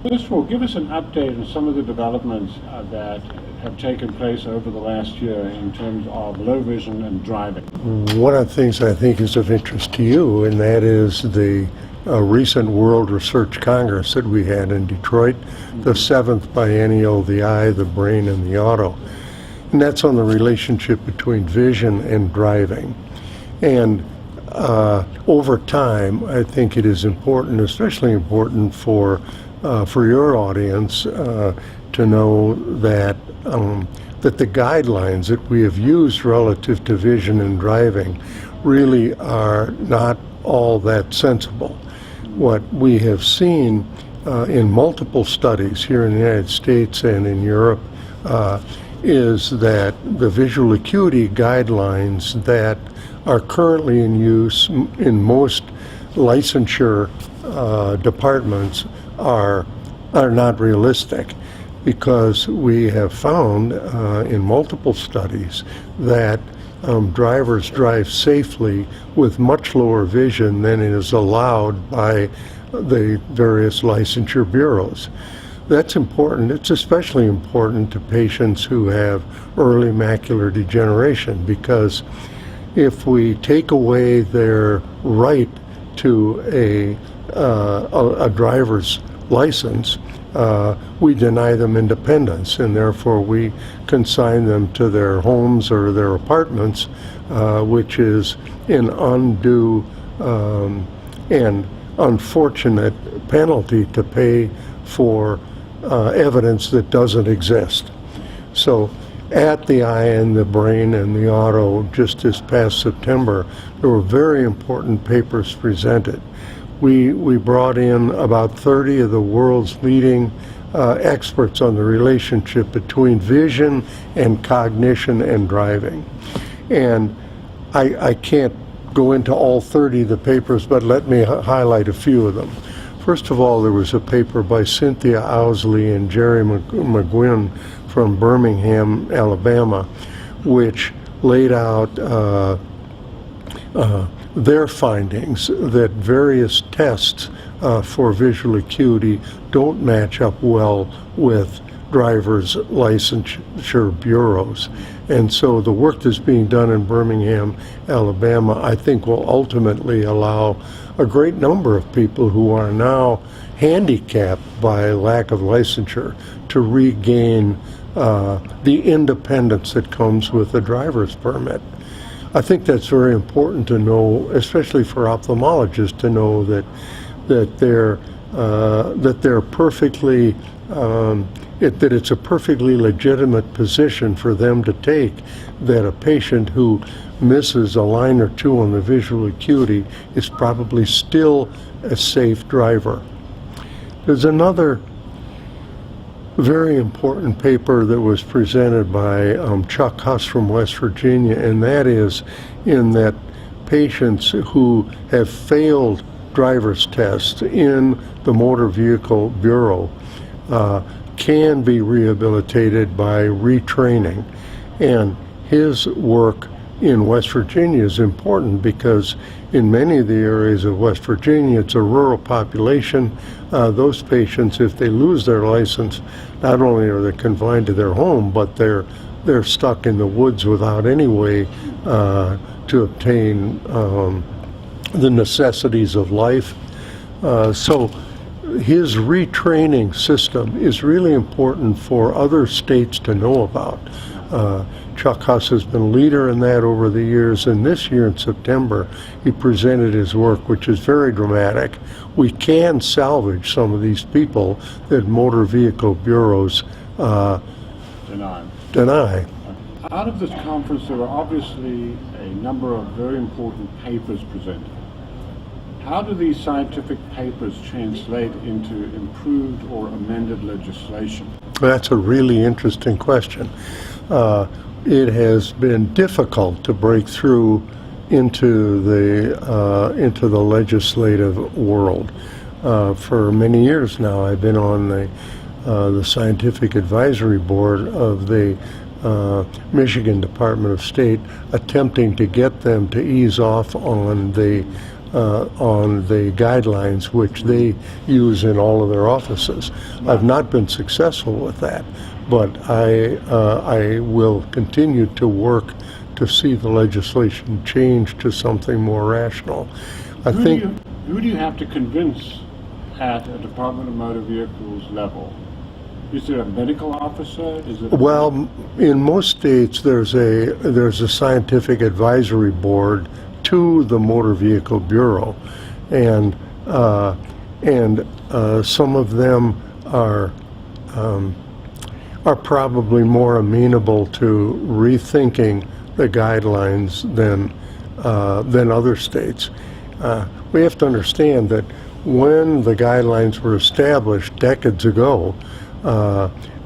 First of all, give us an update on some of the developments that have taken place over the last year in terms of low vision and driving. One of the things I think is of interest to you, and that is the recent World Research Congress that we had in Detroit, the 7th biennial, the eye, the brain, and the auto. And that's on the relationship between vision and driving. And over time, I think it is important, especially important for your audience, to know that that the guidelines that we have used relative to vision and driving really are not all that sensible. What we have seen in multiple studies here in the United States and in Europe is that the visual acuity guidelines that are currently in use in most licensure departments are not realistic, because we have found in multiple studies that drivers drive safely with much lower vision than is allowed by the various licensure bureaus. That's important. It's especially important to patients who have early macular degeneration, because if we take away their right to a driver's license, we deny them independence, and therefore we consign them to their homes or their apartments, which is an undue and unfortunate penalty to pay for evidence that doesn't exist. So at the eye and the brain and the auto just this past September, there were very important papers presented. We brought in about 30 of the world's leading experts on the relationship between vision and cognition and driving. And I can't go into all 30 of the papers, but let me highlight a few of them. First of all, there was a paper by Cynthia Owsley and Jerry McGuinn from Birmingham, Alabama, which laid out their findings that various tests for visual acuity don't match up well with drivers' licensure bureaus. And so the work that's being done in Birmingham, Alabama, I think will ultimately allow a great number of people who are now handicapped by lack of licensure to regain the independence that comes with a driver's permit. I think that's very important to know, especially for ophthalmologists, to know that they're perfectly that it's a perfectly legitimate position for them to take, that a patient who misses a line or two on the visual acuity is probably still a safe driver. There's another very important paper that was presented by Chuck Huss from West Virginia, and that is in that patients who have failed driver's tests in the Motor Vehicle Bureau can be rehabilitated by retraining. And his work in West Virginia is important because in many of the areas of West Virginia, it's a rural population. Those patients, if they lose their license, not only are they confined to their home, but they're stuck in the woods without any way to obtain the necessities of life. So his retraining system is really important for other states to know about. Chuck Huss has been a leader in that over the years, and this year in September he presented his work, which is very dramatic. We can salvage some of these people that motor vehicle bureaus deny. Out of this conference, there were obviously a number of very important papers presented. How do these scientific papers translate into improved or amended legislation? That's a really interesting question. It has been difficult to break through into the legislative world. For many years now, I've been on the scientific advisory board of the Michigan Department of State, attempting to get them to ease off on the on the guidelines which they use in all of their offices. I've not been successful with that, but I will continue to work to see the legislation change to something more rational. I think. Who do you have to convince at a Department of Motor Vehicles level? Is there a medical officer? Is it Well, in most states, there's a scientific advisory board to the Motor Vehicle Bureau, and some of them are probably more amenable to rethinking the guidelines than other states. We have to understand that when the guidelines were established decades ago,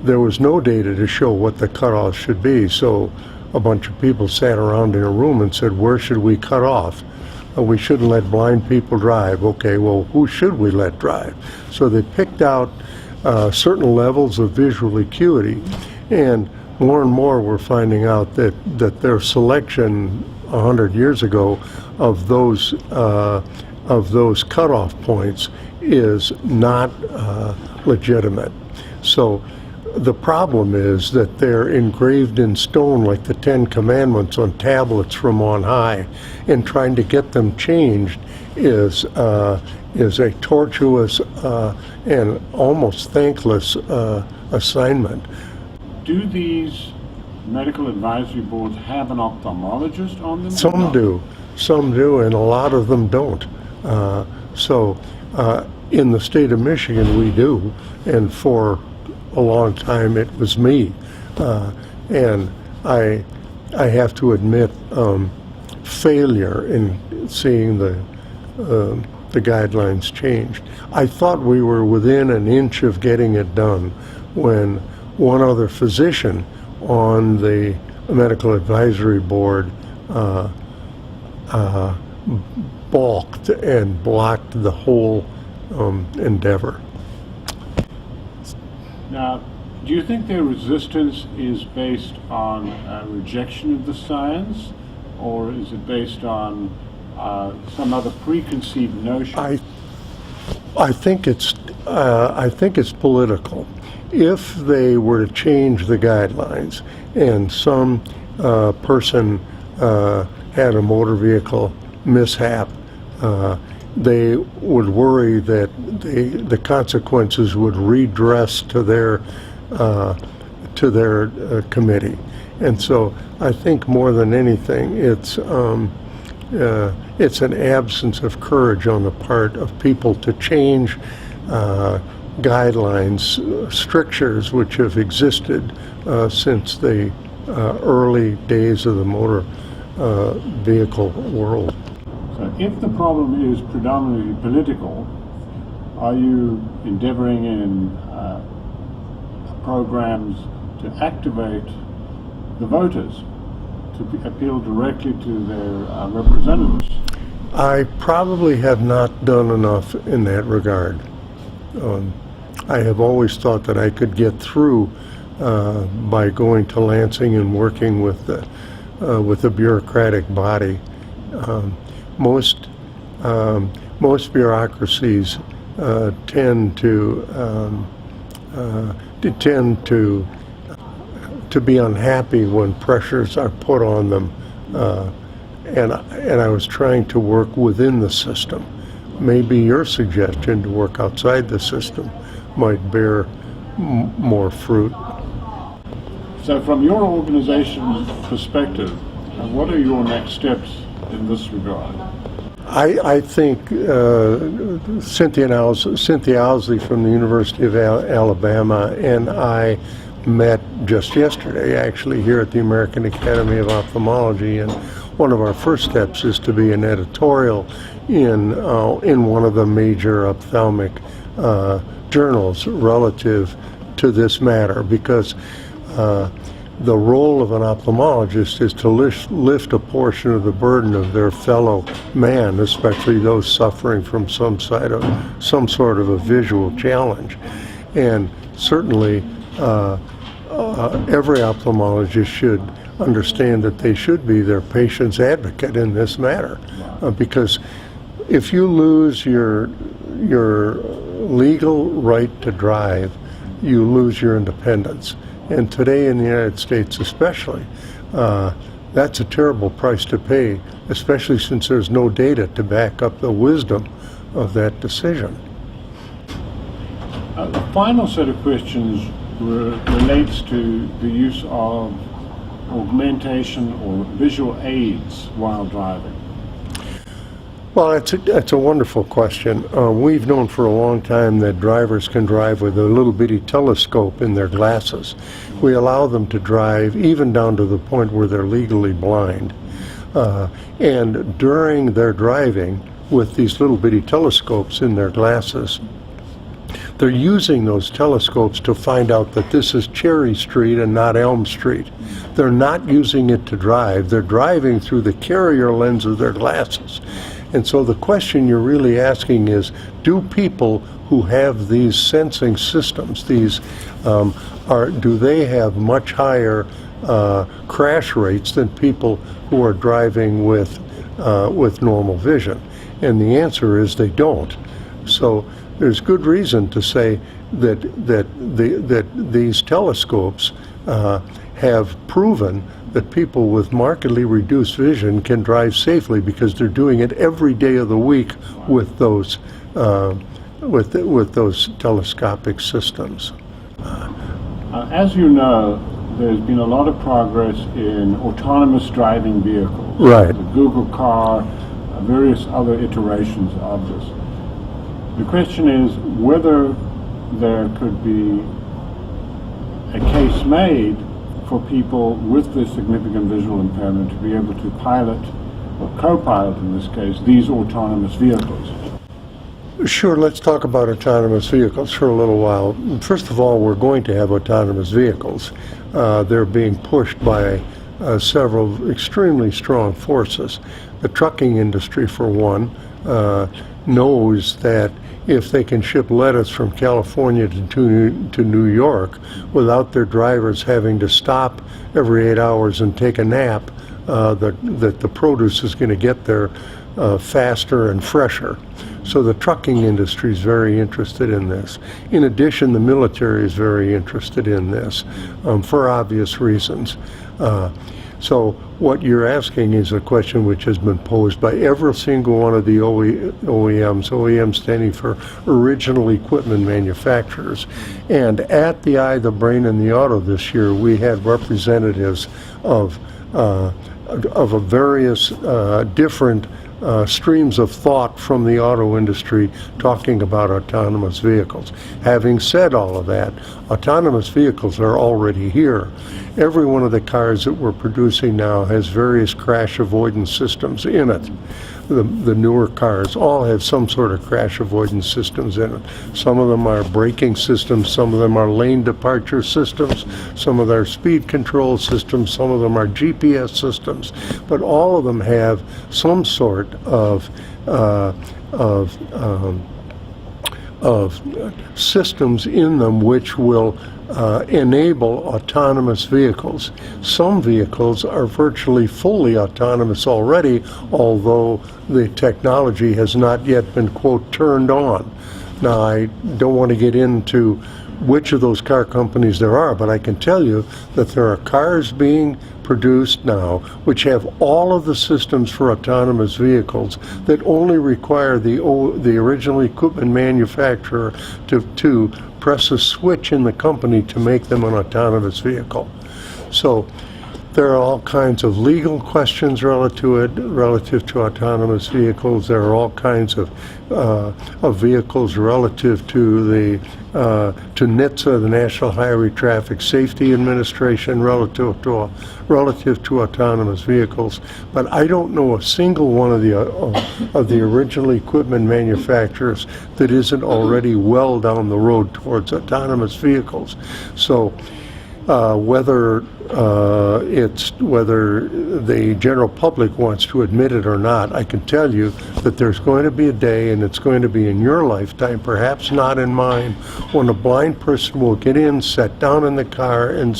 there was no data to show what the cutoff should be. So a bunch of people sat around in a room and said, where should we cut off? We shouldn't let blind people drive. Okay, well, who should we let drive? So they picked out certain levels of visual acuity, and more we're finding out that their selection 100 years ago of those cutoff points is not legitimate. So the problem is that they're engraved in stone like the Ten Commandments on tablets from on high, and trying to get them changed is a tortuous and almost thankless assignment. Do these medical advisory boards have an ophthalmologist on them? Some do, and a lot of them don't. In the state of Michigan, we do, and for a long time it was me, and I have to admit failure in seeing the guidelines changed. I thought we were within an inch of getting it done when one other physician on the medical advisory board balked and blocked the whole endeavor. Now, do you think their resistance is based on a rejection of the science, or is it based on some other preconceived notion? I think it's political. If they were to change the guidelines and some person had a motor vehicle mishap, they would worry that the consequences would redress to their committee. And so I think more than anything, it's an absence of courage on the part of people to change guidelines, strictures which have existed since the early days of the motor vehicle world. So if the problem is predominantly political, are you endeavoring in programs to activate the voters, to appeal directly to their representatives? I probably have not done enough in that regard. I have always thought that I could get through by going to Lansing and working with the bureaucratic body. Most bureaucracies tend to be unhappy when pressures are put on them, and I was trying to work within the system. Maybe your suggestion to work outside the system might bear more fruit. So from your organization's perspective, what are your next steps in this regard? I think Cynthia Owsley from the University of Alabama and I met just yesterday, actually, here at the American Academy of Ophthalmology, and one of our first steps is to be an editorial in one of the major ophthalmic journals relative to this matter, because the role of an ophthalmologist is to lift a portion of the burden of their fellow man, especially those suffering from some sort of a visual challenge. And certainly every ophthalmologist should understand that they should be their patient's advocate in this matter, because if you lose your legal right to drive, you lose your independence. And today in the United States especially, that's a terrible price to pay, especially since there's no data to back up the wisdom of that decision. The final set of questions relates to the use of augmentation or visual aids while driving. Well, it's a wonderful question. We've known for a long time that drivers can drive with a little bitty telescope in their glasses. We allow them to drive even down to the point where they're legally blind. And during their driving with these little bitty telescopes in their glasses, they're using those telescopes to find out that this is Cherry Street and not Elm Street. They're not using it to drive. They're driving through the carrier lens of their glasses. And so the question you're really asking is, do people who have these sensing systems, do they have much higher crash rates than people who are driving with normal vision? And the answer is they don't. So there's good reason to say that these telescopes have proven that people with markedly reduced vision can drive safely because they're doing it every day of the week with those telescopic systems. As you know, there's been a lot of progress in autonomous driving vehicles. Right. The Google car, various other iterations of this. The question is whether there could be a case made for people with this significant visual impairment to be able to pilot, or co-pilot in this case, these autonomous vehicles. Sure, let's talk about autonomous vehicles for a little while. First of all, we're going to have autonomous vehicles. They're being pushed by several extremely strong forces. The trucking industry, for one, knows that if they can ship lettuce from California to New York without their drivers having to stop every 8 hours and take a nap, that the produce is going to get there faster and fresher. So the trucking industry is very interested in this. In addition, the military is very interested in this for obvious reasons. So what you're asking is a question which has been posed by every single one of the OEMs standing for original equipment manufacturers. And at the Eye, the Brain, and the Auto this year, we had representatives of various different streams of thought from the auto industry talking about autonomous vehicles. Having said all of that, autonomous vehicles are already here. Every one of the cars that we're producing now has various crash avoidance systems in it. The newer cars all have some sort of crash avoidance systems in it. Some of them are braking systems, some of them are lane departure systems, some of them are speed control systems, some of them are GPS systems, but all of them have some sort of systems in them which will enable autonomous vehicles. Some vehicles are virtually fully autonomous already, although the technology has not yet been, quote, turned on. Now, I don't want to get into which of those car companies there are, but I can tell you that there are cars being produced now which have all of the systems for autonomous vehicles that only require the original equipment manufacturer to press a switch in the company to make them an autonomous vehicle. So there are all kinds of legal questions relative to autonomous vehicles. There are all kinds of vehicles relative to NHTSA, the National Highway Traffic Safety Administration, relative to autonomous vehicles. But I don't know a single one of the original equipment manufacturers that isn't already well down the road towards autonomous vehicles. So whether the general public wants to admit it or not, I can tell you that there's going to be a day, and it's going to be in your lifetime, perhaps not in mine, when a blind person will get in, sit down in the car, and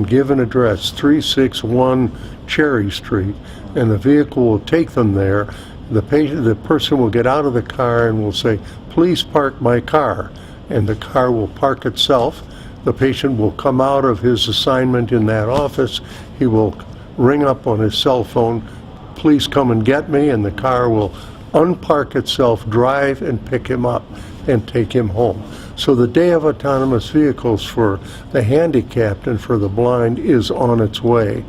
give an address, 361 Cherry Street, and the vehicle will take them there, the person will get out of the car and will say, "Please park my car," and the car will park itself. The patient will come out of his assignment in that office. He will ring up on his cell phone, "Please come and get me," and the car will unpark itself, drive and pick him up and take him home. So the day of autonomous vehicles for the handicapped and for the blind is on its way.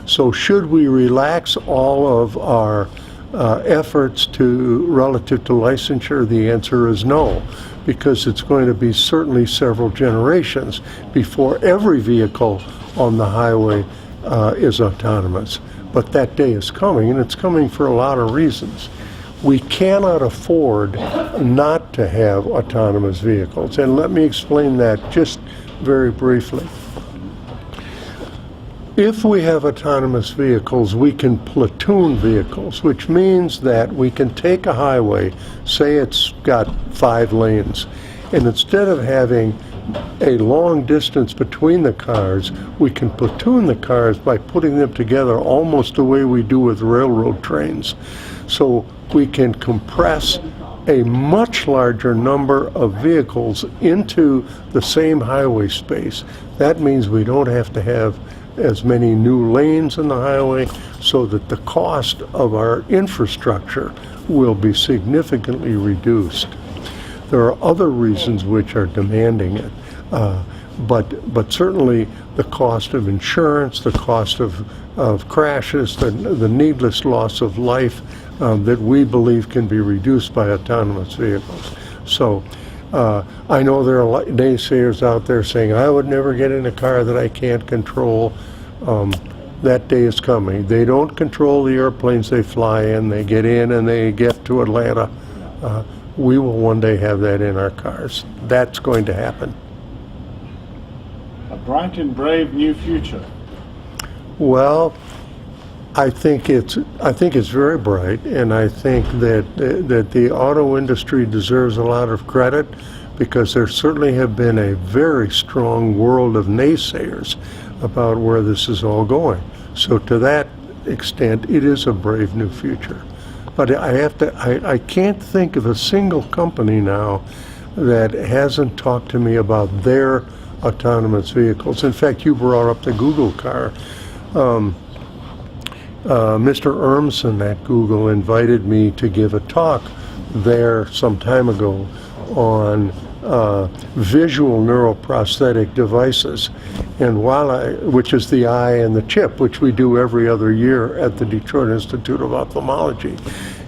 So should we relax all of our efforts relative to licensure? The answer is no, because it's going to be certainly several generations before every vehicle on the highway is autonomous. But that day is coming, and it's coming for a lot of reasons. We cannot afford not to have autonomous vehicles, and let me explain that just very briefly. If we have autonomous vehicles, we can platoon vehicles, which means that we can take a highway, say it's got 5 lanes, and instead of having a long distance between the cars, we can platoon the cars by putting them together almost the way we do with railroad trains. So we can compress a much larger number of vehicles into the same highway space. That means we don't have to have as many new lanes in the highway, so that the cost of our infrastructure will be significantly reduced. There are other reasons which are demanding it, but certainly the cost of insurance, the cost of crashes, the needless loss of life that we believe can be reduced by autonomous vehicles. So I know there are naysayers out there saying, "I would never get in a car that I can't control." That day is coming. They don't control the airplanes they fly in. They get in and they get to Atlanta. We will one day have that in our cars. That's going to happen. A bright and brave new future. Well, I think it's very bright, and I think that the auto industry deserves a lot of credit, because there certainly have been a very strong world of naysayers about where this is all going. So to that extent, it is a brave new future. But I can't think of a single company now that hasn't talked to me about their autonomous vehicles. In fact, you brought up the Google car. Mr. Urmson at Google invited me to give a talk there some time ago on visual neuroprosthetic devices, and which is the eye and the chip, which we do every other year at the Detroit Institute of Ophthalmology.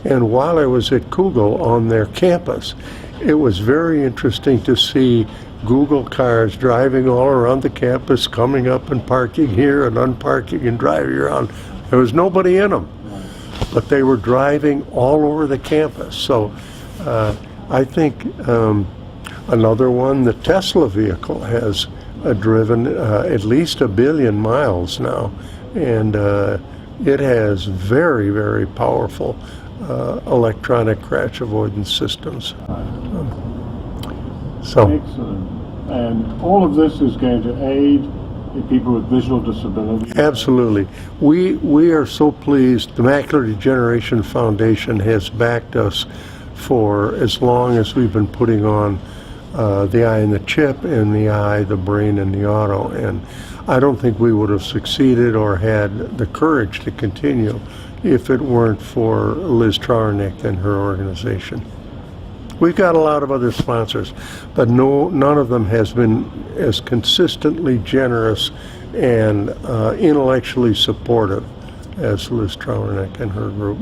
And while I was at Google on their campus, it was very interesting to see Google cars driving all around the campus, coming up and parking here and unparking and driving around. There was nobody in them, but they were driving all over the campus. So I think another one, the Tesla vehicle, has driven at least 1 billion miles now, and it has very, very powerful electronic crash avoidance systems. Excellent. And all of this is going to aid people with visual disabilities? Absolutely. We are so pleased. The Macular Degeneration Foundation has backed us for as long as we've been putting on the eye and the chip, and the eye, the brain, and the auto. And I don't think we would have succeeded or had the courage to continue if it weren't for Liz Trowernick and her organization. We've got a lot of other sponsors, but none of them has been as consistently generous and intellectually supportive as Liz Trowernick and her group.